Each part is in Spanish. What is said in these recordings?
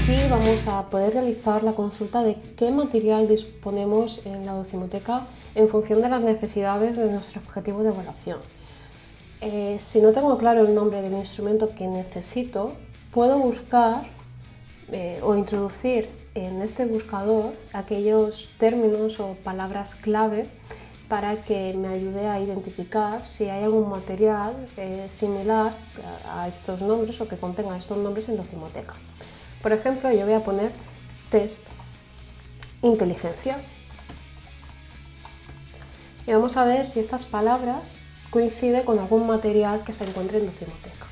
Aquí vamos a poder realizar la consulta de qué material disponemos en la docimoteca en función de las necesidades de nuestro objetivo de evaluación. Si no tengo claro el nombre del instrumento que necesito, puedo buscar o introducir en este buscador aquellos términos o palabras clave para que me ayude a identificar si hay algún material similar a estos nombres o que contenga estos nombres en docimoteca. Por ejemplo, yo voy a poner test inteligencia y vamos a ver si estas palabras coinciden con algún material que se encuentre en docimoteca.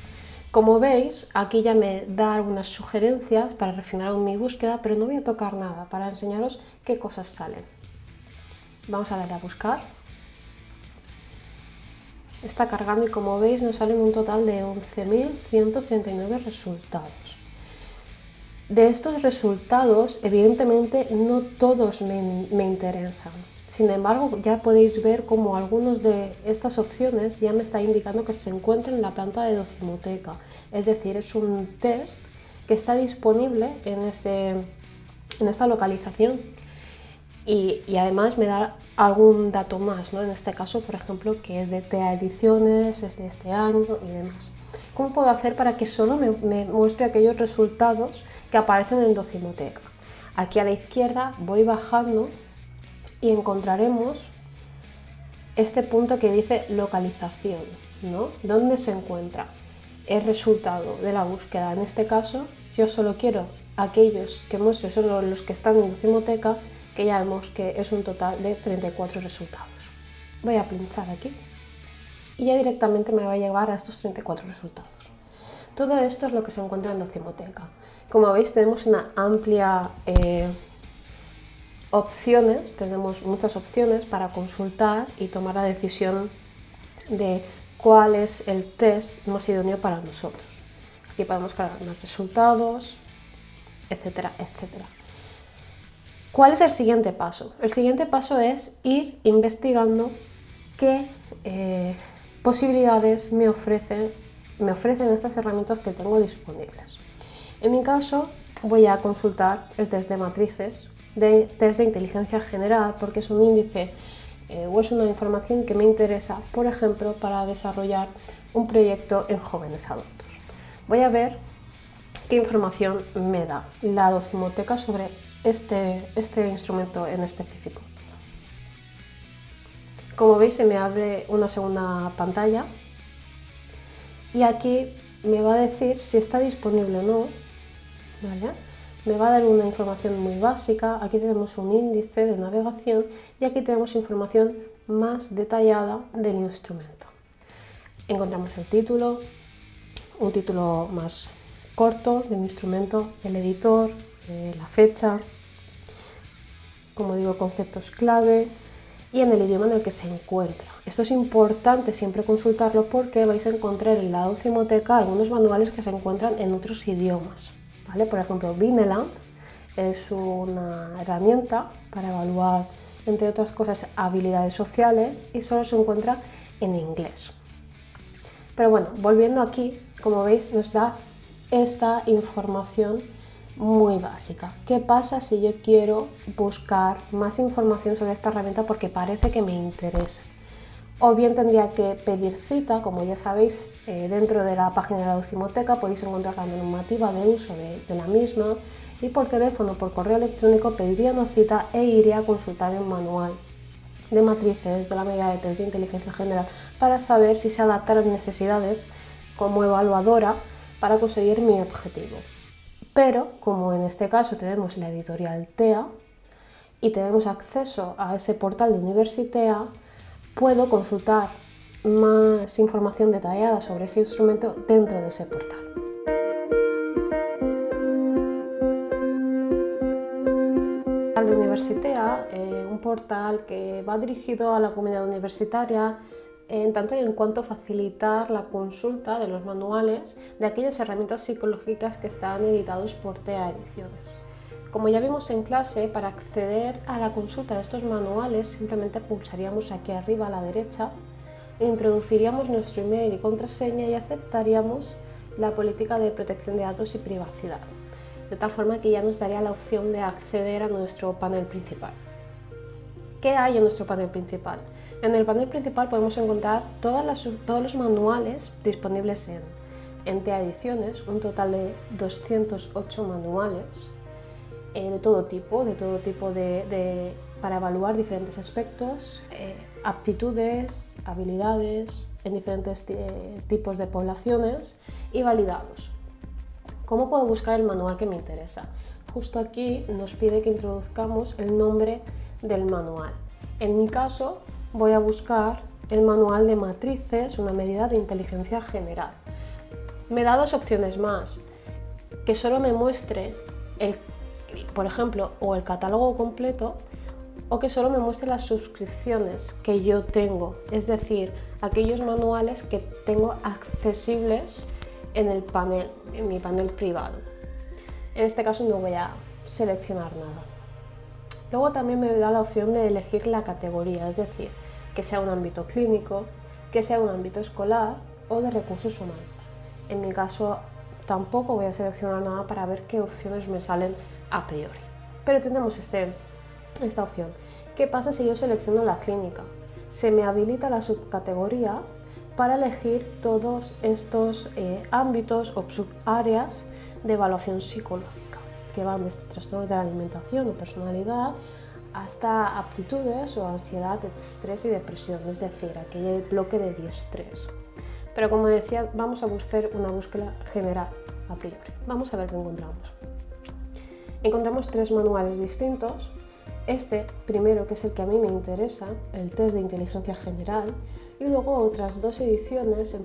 Como veis, aquí ya me da algunas sugerencias para refinar mi búsqueda, pero no voy a tocar nada para enseñaros qué cosas salen. Vamos a darle a buscar. Está cargando y como veis nos salen un total de 11.189 resultados. De estos resultados, evidentemente, no todos me interesan. Sin embargo, ya podéis ver cómo algunas de estas opciones ya me está indicando que se encuentran en la planta de docimoteca. Es decir, es un test que está disponible en esta localización y además me da algún dato más, ¿no? En este caso, por ejemplo, que es de TEA Ediciones, es de este año y demás. ¿Cómo puedo hacer para que solo me muestre aquellos resultados que aparecen en docimoteca? Aquí a la izquierda voy bajando y encontraremos este punto que dice localización, ¿no? ¿Dónde se encuentra el resultado de la búsqueda? En este caso, yo solo quiero aquellos que muestre solo los que están en docimoteca, que ya vemos que es un total de 34 resultados. Voy a pinchar aquí y ya directamente me va a llevar a estos 34 resultados. Todo esto es lo que se encuentra en docimoteca. Como veis, tenemos una amplia opciones, tenemos muchas opciones para consultar y tomar la decisión de cuál es el test más idóneo para nosotros. Aquí podemos cargar los resultados, etcétera, etcétera. ¿Cuál es el siguiente paso? El siguiente paso es ir investigando qué posibilidades me ofrecen estas herramientas que tengo disponibles. En mi caso voy a consultar el test de matrices, test de inteligencia general, porque es un índice o es una información que me interesa, por ejemplo, para desarrollar un proyecto en jóvenes adultos. Voy a ver qué información me da la docimoteca sobre este instrumento en específico. Como veis, se me abre una segunda pantalla y aquí me va a decir si está disponible o no, ¿vale? Me va a dar una información muy básica. Aquí tenemos un índice de navegación y aquí tenemos información más detallada del instrumento. Encontramos el título, un título más corto del instrumento, el editor, la fecha, como digo, conceptos clave y en el idioma en el que se encuentra. Esto es importante siempre consultarlo porque vais a encontrar en la docimoteca algunos manuales que se encuentran en otros idiomas, ¿vale? Por ejemplo, Vineland es una herramienta para evaluar, entre otras cosas, habilidades sociales y solo se encuentra en inglés. Pero bueno, volviendo aquí, como veis, nos da esta información muy básica. ¿Qué pasa si yo quiero buscar más información sobre esta herramienta porque parece que me interesa? O bien tendría que pedir cita, como ya sabéis, dentro de la página de la docimoteca podéis encontrar la normativa de uso de la misma y por teléfono o por correo electrónico pediría una cita e iría a consultar el manual de matrices de la medida de test de inteligencia general para saber si se adapta a las necesidades como evaluadora para conseguir mi objetivo. Pero, como en este caso tenemos la editorial TEA y tenemos acceso a ese portal de Universitea, puedo consultar más información detallada sobre ese instrumento dentro de ese portal. El de Universitea, un portal que va dirigido a la comunidad universitaria en tanto y en cuanto a facilitar la consulta de los manuales de aquellas herramientas psicológicas que están editados por TEA Ediciones. Como ya vimos en clase, para acceder a la consulta de estos manuales simplemente pulsaríamos aquí arriba a la derecha, introduciríamos nuestro email y contraseña y aceptaríamos la política de protección de datos y privacidad. de tal forma que ya nos daría la opción de acceder a nuestro panel principal. ¿Qué hay en nuestro panel principal? En el panel principal podemos encontrar todos los manuales disponibles en TEA Ediciones, un total de 208 manuales de todo tipo para evaluar diferentes aspectos, aptitudes, habilidades en diferentes tipos de poblaciones y validados. ¿Cómo puedo buscar el manual que me interesa? Justo aquí nos pide que introduzcamos el nombre del manual. En mi caso voy a buscar el manual de matrices, una medida de inteligencia general. Me da dos opciones más, que solo me muestre por ejemplo, o el catálogo completo, o que solo me muestre las suscripciones que yo tengo, es decir, aquellos manuales que tengo accesibles en mi panel privado. En este caso no voy a seleccionar nada. Luego también me da la opción de elegir la categoría, es decir, que sea un ámbito clínico, que sea un ámbito escolar o de recursos humanos. En mi caso tampoco voy a seleccionar nada para ver qué opciones me salen a priori. Pero tenemos esta opción. ¿Qué pasa si yo selecciono la clínica? Se me habilita la subcategoría para elegir todos estos ámbitos o subáreas de evaluación psicológica, que van desde trastornos de la alimentación o personalidad hasta aptitudes o ansiedad, estrés y depresión, es decir, aquel bloque de diestrés. Pero como decía, vamos a buscar una búsqueda general a priori. Vamos a ver qué encontramos. Encontramos tres manuales distintos. Este primero, que es el que a mí me interesa, el test de inteligencia general, y luego otras dos ediciones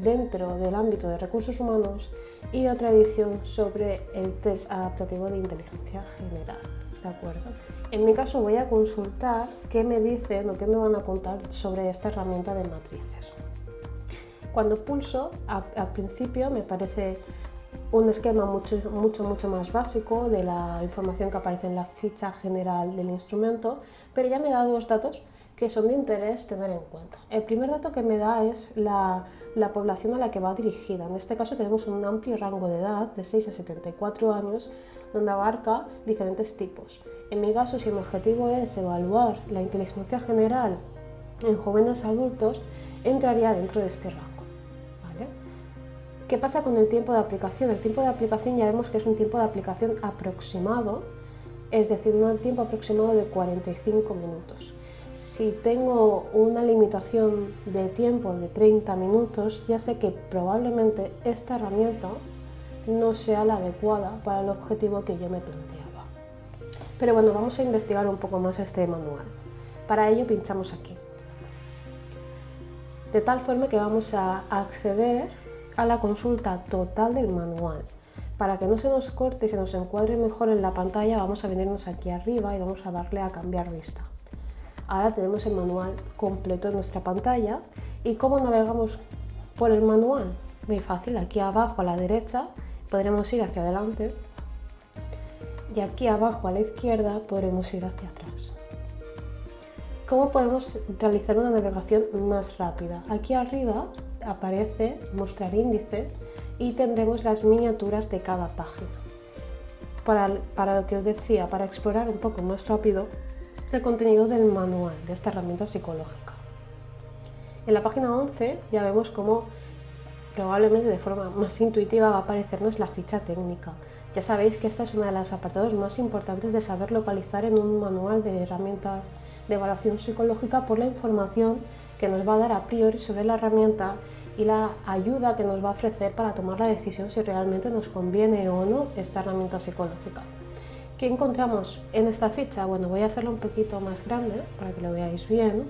dentro del ámbito de recursos humanos y otra edición sobre el test adaptativo de inteligencia general. ¿De acuerdo? En mi caso voy a consultar qué me dicen o qué me van a contar sobre esta herramienta de matrices. Cuando pulso, al principio me parece un esquema mucho más básico de la información que aparece en la ficha general del instrumento, pero ya me da dos datos que son de interés tener en cuenta. El primer dato que me da es la población a la que va dirigida. En este caso tenemos un amplio rango de edad, de 6 a 74 años, donde abarca diferentes tipos. En mi caso, si mi objetivo es evaluar la inteligencia general en jóvenes adultos, entraría dentro de este rango. ¿Qué pasa con el tiempo de aplicación? El tiempo de aplicación ya vemos que es un tiempo de aplicación aproximado, es decir, un tiempo aproximado de 45 minutos. Si tengo una limitación de tiempo de 30 minutos, ya sé que probablemente esta herramienta no sea la adecuada para el objetivo que yo me planteaba. Pero bueno, vamos a investigar un poco más este manual. Para ello pinchamos aquí. De tal forma que vamos a acceder a la consulta total del manual. Para que no se nos corte y se nos encuadre mejor en la pantalla, vamos a venirnos aquí arriba y vamos a darle a cambiar vista. Ahora tenemos el manual completo en nuestra pantalla. ¿Y cómo navegamos por el manual? Muy fácil, aquí abajo a la derecha podremos ir hacia adelante y aquí abajo a la izquierda podremos ir hacia atrás. ¿Cómo podemos realizar una navegación más rápida? Aquí arriba aparece mostrar índice y tendremos las miniaturas de cada página. Para lo que os decía, para explorar un poco más rápido el contenido del manual de esta herramienta psicológica. En la página 11 ya vemos cómo probablemente de forma más intuitiva va a aparecernos la ficha técnica. Ya sabéis que esta es una de los apartados más importantes de saber localizar en un manual de herramientas de evaluación psicológica por la información que nos va a dar a priori sobre la herramienta y la ayuda que nos va a ofrecer para tomar la decisión si realmente nos conviene o no esta herramienta psicológica. ¿Qué encontramos en esta ficha? Bueno, voy a hacerlo un poquito más grande para que lo veáis bien.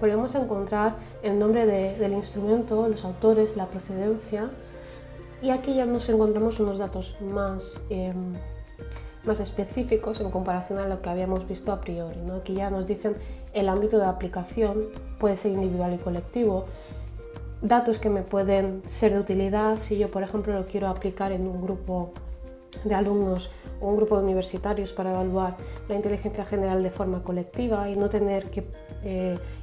Volvemos a encontrar el nombre del instrumento, los autores, la procedencia, y aquí ya nos encontramos unos datos más específicos en comparación a lo que habíamos visto a priori, ¿no? Aquí ya nos dicen el ámbito de aplicación, puede ser individual y colectivo, datos que me pueden ser de utilidad si yo, por ejemplo, lo quiero aplicar en un grupo de alumnos o un grupo de universitarios para evaluar la inteligencia general de forma colectiva y no tener que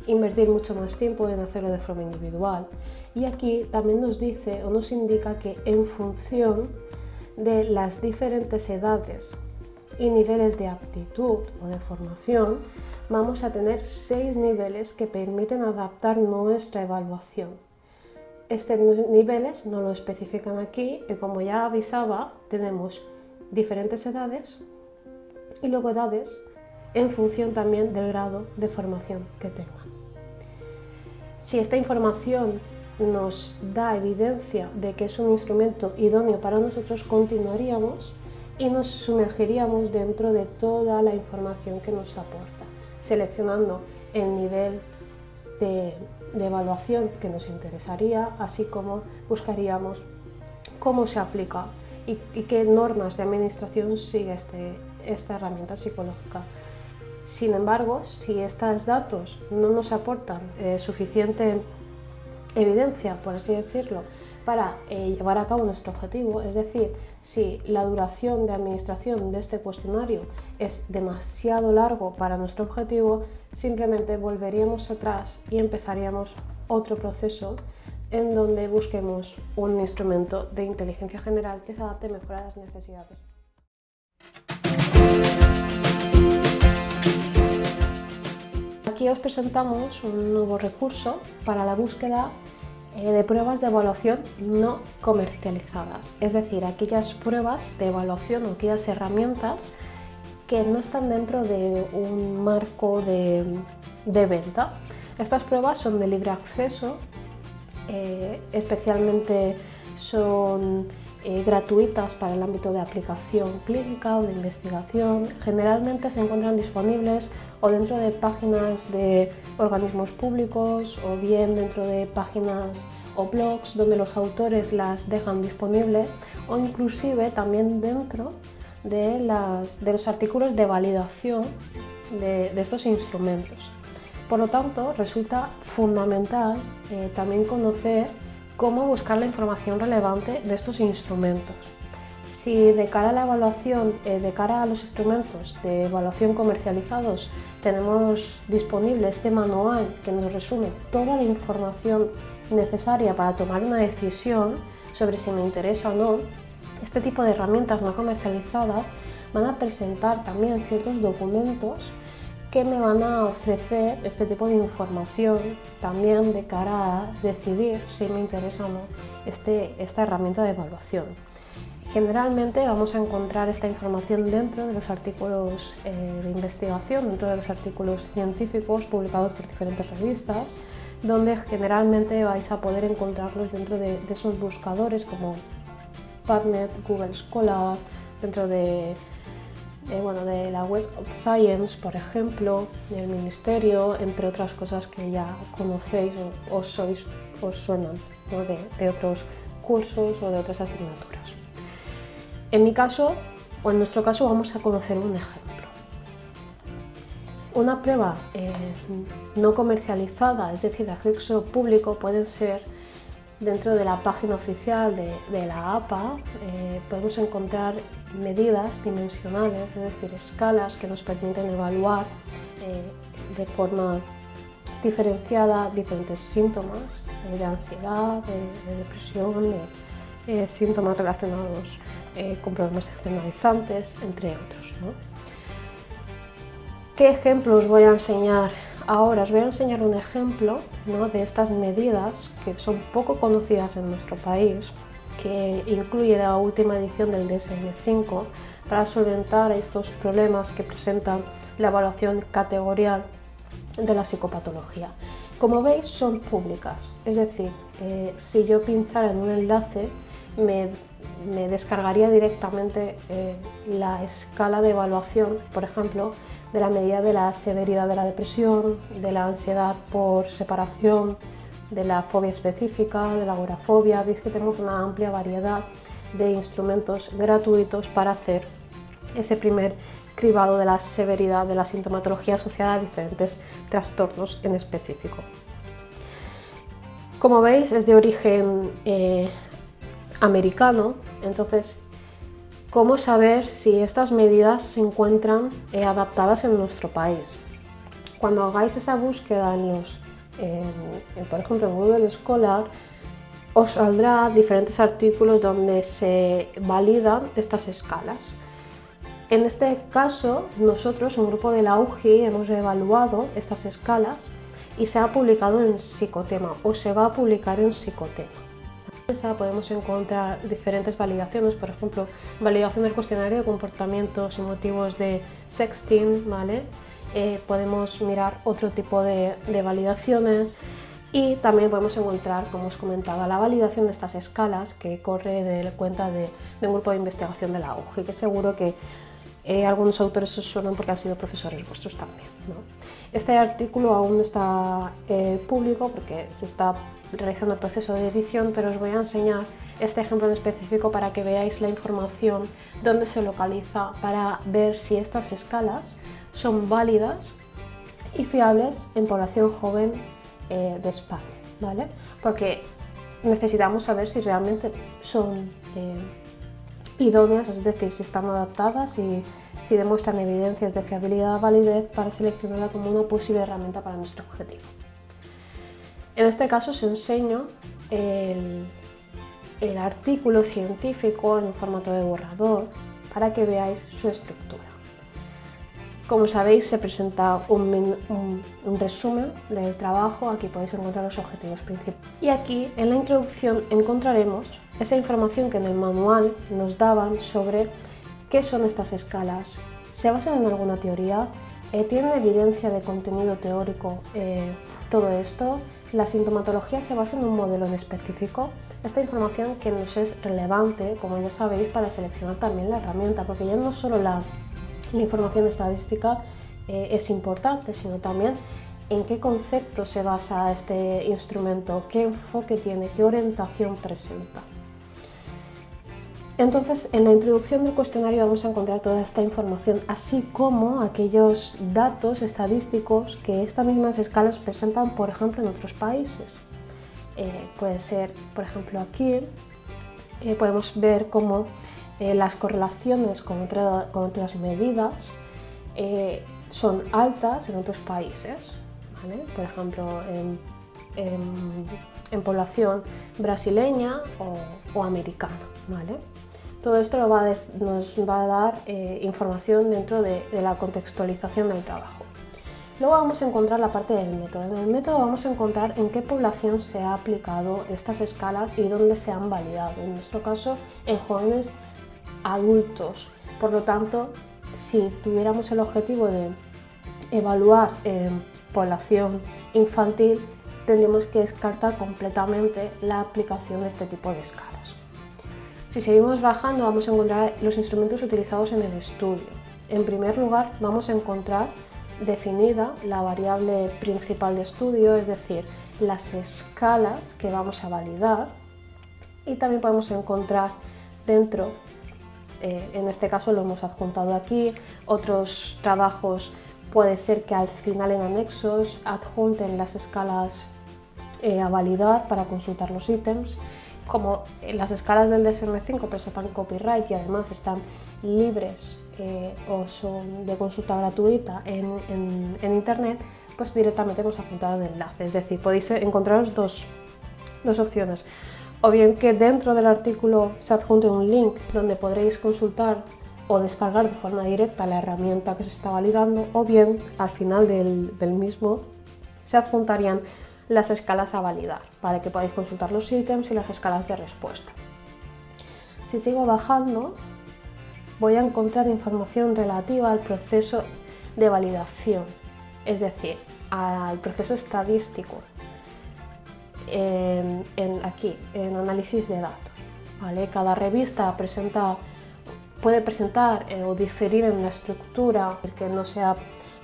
invertir mucho más tiempo en hacerlo de forma individual. Y aquí también nos dice o nos indica que en función de las diferentes edades y niveles de aptitud o de formación, vamos a tener 6 niveles que permiten adaptar nuestra evaluación. Estos niveles no lo especifican aquí y, como ya avisaba, tenemos diferentes edades y luego edades en función también del grado de formación que tengan. Si esta información nos da evidencia de que es un instrumento idóneo para nosotros, continuaríamos y nos sumergiríamos dentro de toda la información que nos aporta, seleccionando el nivel de evaluación que nos interesaría, así como buscaríamos cómo se aplica y qué normas de administración sigue esta herramienta psicológica. Sin embargo, si estos datos no nos aportan suficiente evidencia, por así decirlo, para llevar a cabo nuestro objetivo, es decir, si la duración de administración de este cuestionario es demasiado largo para nuestro objetivo, simplemente volveríamos atrás y empezaríamos otro proceso en donde busquemos un instrumento de inteligencia general que se adapte mejor a las necesidades. Aquí os presentamos un nuevo recurso para la búsqueda de pruebas de evaluación no comercializadas, es decir, aquellas pruebas de evaluación o aquellas herramientas que no están dentro de un marco de venta. Estas pruebas son de libre acceso, especialmente son gratuitas para el ámbito de aplicación clínica o de investigación. Generalmente se encuentran disponibles o dentro de páginas de organismos públicos o bien dentro de páginas o blogs donde los autores las dejan disponibles, o inclusive también dentro de los artículos de validación de estos instrumentos. Por lo tanto, resulta fundamental también conocer cómo buscar la información relevante de estos instrumentos. Si de cara a la evaluación, de cara a los instrumentos de evaluación comercializados, tenemos disponible este manual que nos resume toda la información necesaria para tomar una decisión sobre si me interesa o no, este tipo de herramientas no comercializadas van a presentar también ciertos documentos que me van a ofrecer este tipo de información también de cara a decidir si me interesa o no esta herramienta de evaluación. Generalmente vamos a encontrar esta información dentro de los artículos de investigación, dentro de los artículos científicos publicados por diferentes revistas, donde generalmente vais a poder encontrarlos dentro de esos buscadores como PubMed, Google Scholar, dentro de la Web of Science, por ejemplo, del Ministerio, entre otras cosas que ya conocéis o os suenan, ¿no? de otros cursos o de otras asignaturas. En mi caso, o en nuestro caso, vamos a conocer un ejemplo. Una prueba no comercializada, es decir, de acceso público, pueden ser dentro de la página oficial de la APA. Podemos encontrar medidas dimensionales, es decir, escalas que nos permiten evaluar de forma diferenciada diferentes síntomas de ansiedad, de depresión, de síntomas relacionados con problemas externalizantes, entre otros, ¿no? ¿Qué ejemplos voy a enseñar ahora? Os voy a enseñar un ejemplo, ¿no?, de estas medidas que son poco conocidas en nuestro país, que incluye la última edición del DSM-5 para solventar estos problemas que presentan la evaluación categorial de la psicopatología. Como veis, son públicas, es decir, si yo pinchara en un enlace me descargaría directamente la escala de evaluación, por ejemplo, de la medida de la severidad de la depresión, de la ansiedad por separación, de la fobia específica, de la agorafobia. Veis que tenemos una amplia variedad de instrumentos gratuitos para hacer ese primer cribado de la severidad de la sintomatología asociada a diferentes trastornos en específico. Como veis, es de origen americano, entonces, ¿cómo saber si estas medidas se encuentran adaptadas en nuestro país? Cuando hagáis esa búsqueda por ejemplo, en Google Scholar, os saldrá diferentes artículos donde se validan estas escalas. En este caso, nosotros, un grupo de la UGI, hemos evaluado estas escalas y se ha publicado en Psicotema o se va a publicar en Psicotema. Podemos encontrar diferentes validaciones, por ejemplo, validación del cuestionario de comportamientos y motivos de sexting, ¿vale? Podemos mirar otro tipo de validaciones y también podemos encontrar, como os comentaba, la validación de estas escalas que corre de cuenta de un grupo de investigación de la UGI, que seguro que algunos autores os suenan porque han sido profesores vuestros también, ¿no? Este artículo aún no está público porque se está realizando el proceso de edición, pero os voy a enseñar este ejemplo en específico para que veáis la información donde se localiza para ver si estas escalas son válidas y fiables en población joven de España, ¿vale? Porque necesitamos saber si realmente son idóneas, es decir, si están adaptadas y si demuestran evidencias de fiabilidad o validez para seleccionarla como una posible herramienta para nuestro objetivo. En este caso os enseño el artículo científico en formato de borrador para que veáis su estructura. Como sabéis, se presenta un resumen del trabajo, aquí podéis encontrar los objetivos principales. Y aquí, en la introducción, encontraremos esa información que en el manual nos daban sobre qué son estas escalas. ¿Se basan en alguna teoría? ¿Tienen evidencia de contenido teórico todo esto? ¿La sintomatología se basa en un modelo en específico? Esta información que nos es relevante, como ya sabéis, para seleccionar también la herramienta, porque ya no solo la información estadística es importante, sino también en qué concepto se basa este instrumento, qué enfoque tiene, qué orientación presenta. Entonces, en la introducción del cuestionario vamos a encontrar toda esta información, así como aquellos datos estadísticos que estas mismas escalas presentan, por ejemplo, en otros países. Puede ser, por ejemplo, aquí podemos ver cómo las correlaciones con otras medidas son altas en otros países, ¿vale? Por ejemplo, en población brasileña o americana, ¿vale? Todo esto nos va a dar información dentro de la contextualización del trabajo. Luego vamos a encontrar la parte del método. En el método vamos a encontrar en qué población se ha aplicado estas escalas y dónde se han validado. En nuestro caso, en jóvenes adultos. Por lo tanto, si tuviéramos el objetivo de evaluar en población infantil, tendríamos que descartar completamente la aplicación de este tipo de escalas. Si seguimos bajando, vamos a encontrar los instrumentos utilizados en el estudio. En primer lugar, vamos a encontrar definida la variable principal de estudio, es decir, las escalas que vamos a validar, y también podemos encontrar dentro, en este caso lo hemos adjuntado aquí, otros trabajos puede ser que al final en anexos adjunten las escalas a validar para consultar los ítems. Como las escalas del DSM-5 presentan copyright y además están libres o son de consulta gratuita en internet, pues directamente hemos adjuntado el enlace. Es decir, podéis encontraros dos opciones. O bien que dentro del artículo se adjunte un link donde podréis consultar o descargar de forma directa la herramienta que se está validando, o bien al final del mismo se adjuntarían las escalas a validar para que podáis consultar los ítems y las escalas de respuesta. Si sigo bajando, voy a encontrar información relativa al proceso de validación, es decir, al proceso estadístico, aquí, en análisis de datos, ¿vale? Cada revista puede presentar o diferir en la estructura, que no sea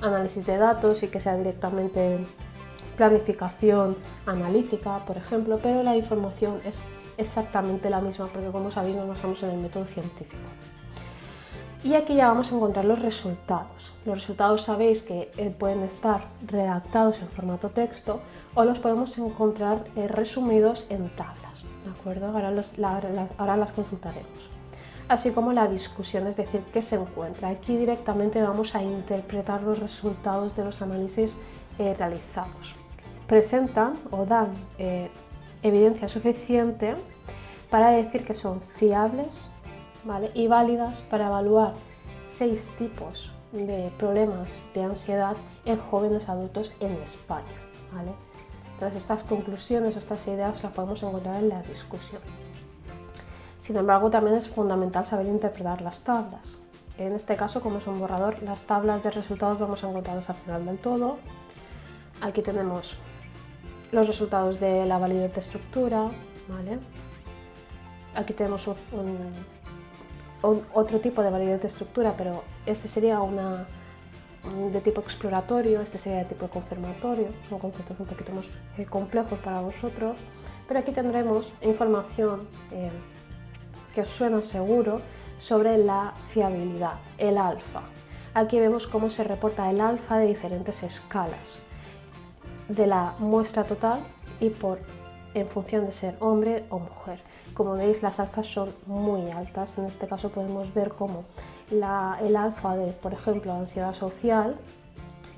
análisis de datos y que sea directamente planificación analítica, por ejemplo, pero la información es exactamente la misma porque, como sabéis, nos basamos en el método científico. Y aquí ya vamos a encontrar los resultados. Los resultados sabéis que pueden estar redactados en formato texto o los podemos encontrar resumidos en tablas, ¿de acuerdo? Ahora las consultaremos. Así como la discusión, es decir, qué se encuentra. Aquí directamente vamos a interpretar los resultados de los análisis realizados. Presentan o dan evidencia suficiente para decir que son fiables, ¿vale?, y válidas para evaluar 6 tipos de problemas de ansiedad en jóvenes adultos en España, ¿vale? Entonces estas conclusiones o estas ideas las podemos encontrar en la discusión. Sin embargo, también es fundamental saber interpretar las tablas. En este caso, como es un borrador, las tablas de resultados vamos a encontrarlas al final del todo. Aquí tenemos los resultados de la validez de estructura, ¿vale? Aquí tenemos otro tipo de validez de estructura, pero este sería de tipo exploratorio, este sería de tipo confirmatorio, son conceptos un poquito más complejos para vosotros, pero aquí tendremos información que os suena seguro sobre la fiabilidad, el alfa. Aquí vemos cómo se reporta el alfa de diferentes escalas, de la muestra total y en función de ser hombre o mujer. Como veis, las alfas son muy altas. En este caso podemos ver cómo el alfa de, por ejemplo, ansiedad social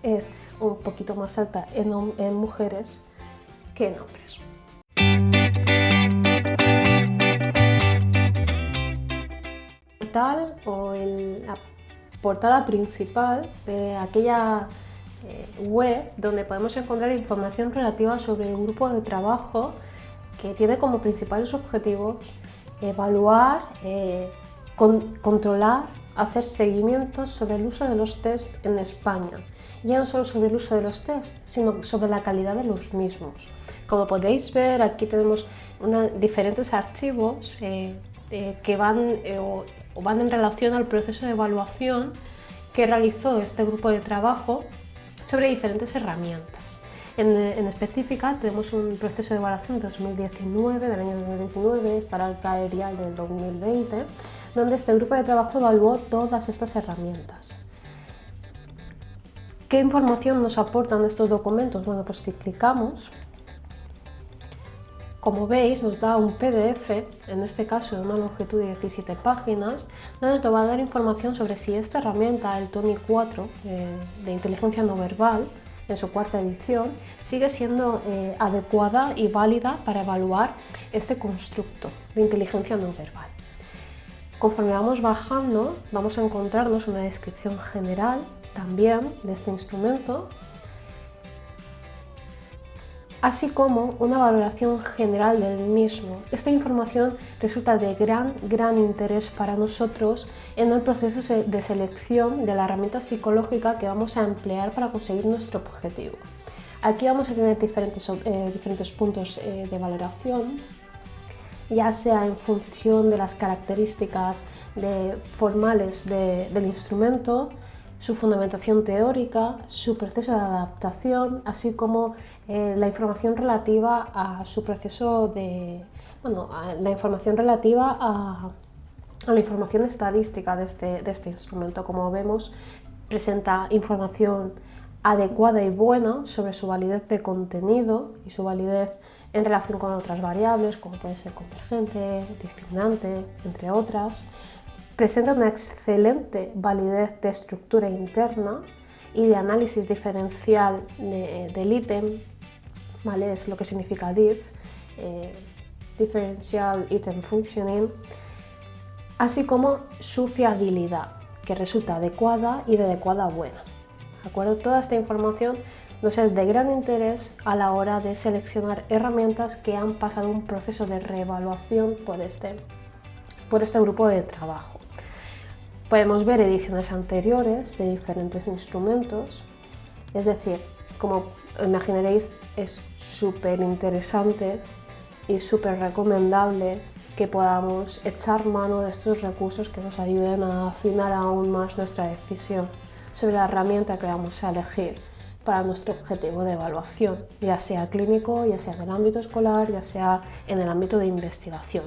es un poquito más alta en mujeres que en hombres. La portada principal de aquella web donde podemos encontrar información relativa sobre el grupo de trabajo que tiene como principales objetivos evaluar, controlar, hacer seguimientos sobre el uso de los test en España. Ya no solo sobre el uso de los test, sino sobre la calidad de los mismos. Como podéis ver, aquí tenemos diferentes archivos que van en relación al proceso de evaluación que realizó este grupo de trabajo sobre diferentes herramientas. En específica tenemos un proceso de evaluación de 2019, del año 2019, estará el CAERIAL del 2020, donde este grupo de trabajo evaluó todas estas herramientas. ¿Qué información nos aportan estos documentos? Bueno, pues si clicamos, como veis, nos da un PDF, en este caso de una longitud de 17 páginas, donde te va a dar información sobre si esta herramienta, el TONI 4 de inteligencia no verbal, en su cuarta edición, sigue siendo adecuada y válida para evaluar este constructo de inteligencia no verbal. Conforme vamos bajando, vamos a encontrarnos una descripción general también de este instrumento, así como una valoración general del mismo. Esta información resulta de gran interés para nosotros en el proceso de selección de la herramienta psicológica que vamos a emplear para conseguir nuestro objetivo. Aquí vamos a tener diferentes puntos de valoración, ya sea en función de las características formales del instrumento, su fundamentación teórica, su proceso de adaptación, así como la información relativa a su proceso la información relativa a la información estadística de este instrumento. Como vemos, presenta información adecuada y buena sobre su validez de contenido y su validez en relación con otras variables, como puede ser convergente, discriminante, entre otras. Presenta una excelente validez de estructura interna y de análisis diferencial del ítem, ¿vale? Es lo que significa DIF, Differential Item Functioning, así como su fiabilidad, que resulta adecuada y de adecuada buena. ¿De acuerdo? Toda esta información nos es de gran interés a la hora de seleccionar herramientas que han pasado un proceso de reevaluación por este grupo de trabajo. Podemos ver ediciones anteriores de diferentes instrumentos, es decir, como imaginaréis, es súper interesante y súper recomendable que podamos echar mano de estos recursos que nos ayuden a afinar aún más nuestra decisión sobre la herramienta que vamos a elegir para nuestro objetivo de evaluación, ya sea clínico, ya sea en el ámbito escolar, ya sea en el ámbito de investigación.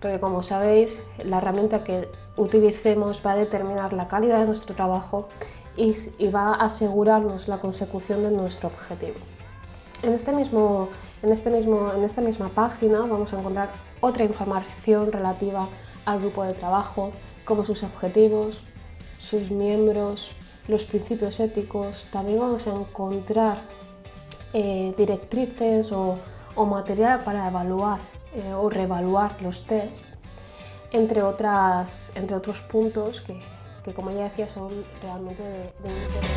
Porque como sabéis, la herramienta que utilicemos va a determinar la calidad de nuestro trabajo y va a asegurarnos la consecución de nuestro objetivo. En esta misma página vamos a encontrar otra información relativa al grupo de trabajo, como sus objetivos, sus miembros, los principios éticos. También vamos a encontrar directrices o o material para evaluar o reevaluar los tests, entre otros puntos que como ya decía son realmente de interés.